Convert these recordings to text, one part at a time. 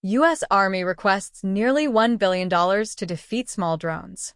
U.S. Army requests nearly $1 billion to defeat small drones.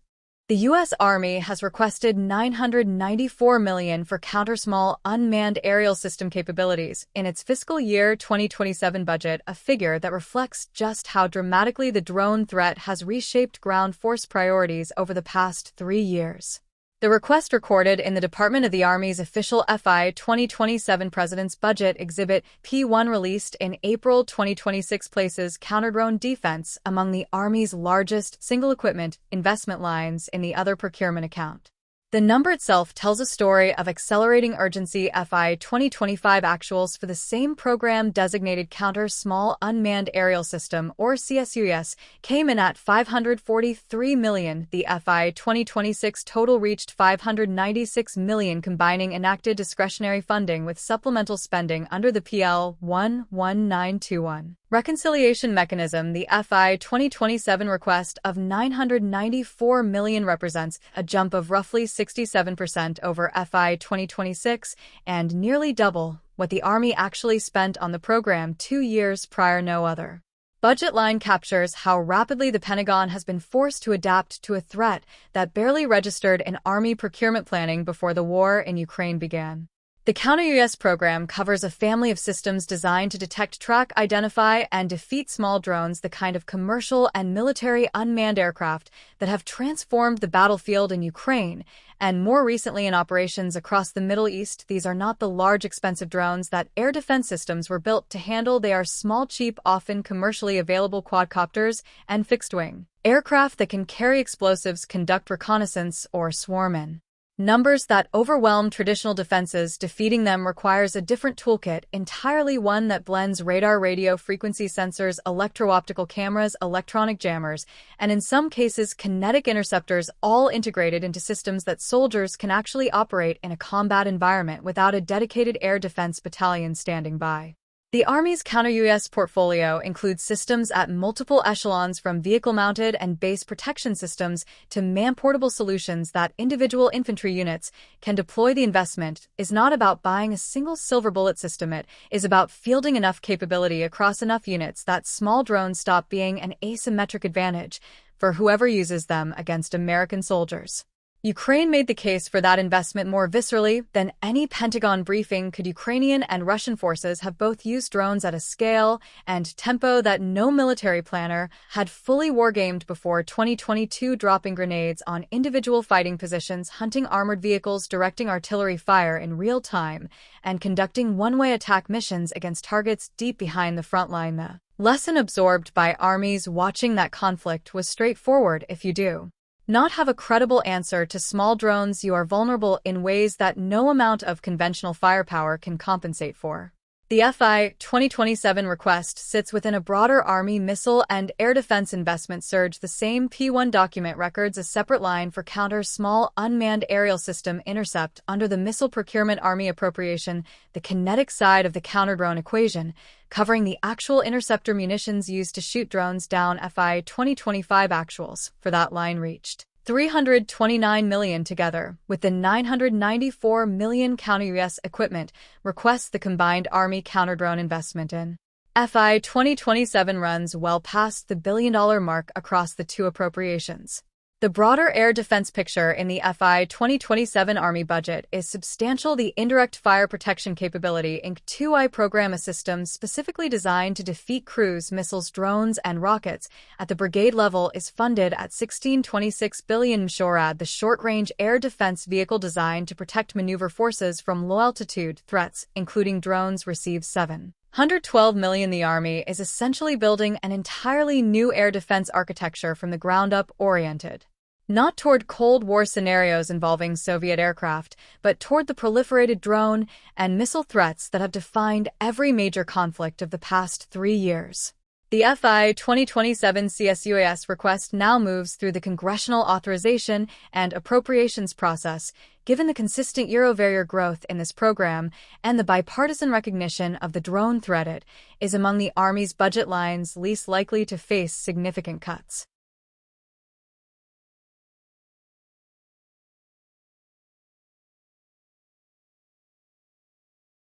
The U.S. Army has requested $994 million for Counter Small Unmanned Aerial System capabilities in its fiscal year 2027 budget, a figure that reflects just how dramatically the drone threat has reshaped ground force priorities over the past 3 years. The request, recorded in the Department of the Army's official FY 2027 President's Budget Exhibit P1 released in April 2026, places counter-drone defense among the Army's largest single-equipment investment lines in the other procurement account. The number itself tells a story of accelerating urgency. FY 2025 actuals for the same program-designated Counter Small Unmanned Aerial System, or C-UAS, came in at $543 million. The FY 2026 total reached $596 million, combining enacted discretionary funding with supplemental spending under the PL 11921 reconciliation mechanism. The FY 2027 request of $994 million represents a jump of roughly 67% over FY 2026 and nearly double what the Army actually spent on the program 2 years prior. No other budget line captures how rapidly the Pentagon has been forced to adapt to a threat that barely registered in Army procurement planning before the war in Ukraine began. The Counter-UAS program covers a family of systems designed to detect, track, identify, and defeat small drones, the kind of commercial and military unmanned aircraft that have transformed the battlefield in Ukraine, and more recently in operations across the Middle East. These are not the large, expensive drones that air defense systems were built to handle. They are small, cheap, often commercially available quadcopters and fixed-wing aircraft that can carry explosives, conduct reconnaissance, or swarm in numbers that overwhelm traditional defenses. Defeating them requires a different toolkit entirely, one that blends radar, radio frequency sensors, electro-optical cameras, electronic jammers, and in some cases kinetic interceptors, all integrated into systems that soldiers can actually operate in a combat environment without a dedicated air defense battalion standing by. The Army's Counter-UAS portfolio includes systems at multiple echelons, from vehicle-mounted and base protection systems to man-portable solutions that individual infantry units can deploy. The investment is not about buying a single silver bullet system. It is about fielding enough capability across enough units that small drones stop being an asymmetric advantage for whoever uses them against American soldiers. Ukraine made the case for that investment more viscerally than any Pentagon briefing could. Ukrainian and Russian forces have both used drones at a scale and tempo that no military planner had fully wargamed before 2022, dropping grenades on individual fighting positions, hunting armored vehicles, directing artillery fire in real time, and conducting one-way attack missions against targets deep behind the front line. The lesson absorbed by armies watching that conflict was straightforward: if you do not have a credible answer to small drones, you are vulnerable in ways that no amount of conventional firepower can compensate for. The FY 2027 request sits within a broader Army missile and air defense investment surge. The same P1 document records a separate line for Counter Small Unmanned Aerial System Intercept under the Missile Procurement Army appropriation, the kinetic side of the counter-drone equation, covering the actual interceptor munitions used to shoot drones down. FY 2025 actuals for that line reached $329 million. Together with the $994 million Counter-UAS equipment requests, the combined Army counter-drone investment in FY 2027 runs well past the billion-dollar mark across the two appropriations. The broader air defense picture in the FY 2027 Army budget is substantial. The Indirect Fire Protection Capability Inc. 2I program, a system specifically designed to defeat cruise missiles, drones, and rockets at the brigade level, is funded at $16.26 billion. SHORAD, the short-range air defense vehicle designed to protect maneuver forces from low-altitude threats, including drones, receives $712 million. The Army is essentially building an entirely new air defense architecture from the ground up, oriented not toward Cold War scenarios involving Soviet aircraft, but toward the proliferated drone and missile threats that have defined every major conflict of the past 3 years. The FY 2027 C-UAS request now moves through the congressional authorization and appropriations process, given the consistent year-over-year growth in this program and the bipartisan recognition of the drone threat. It is among the Army's budget lines least likely to face significant cuts.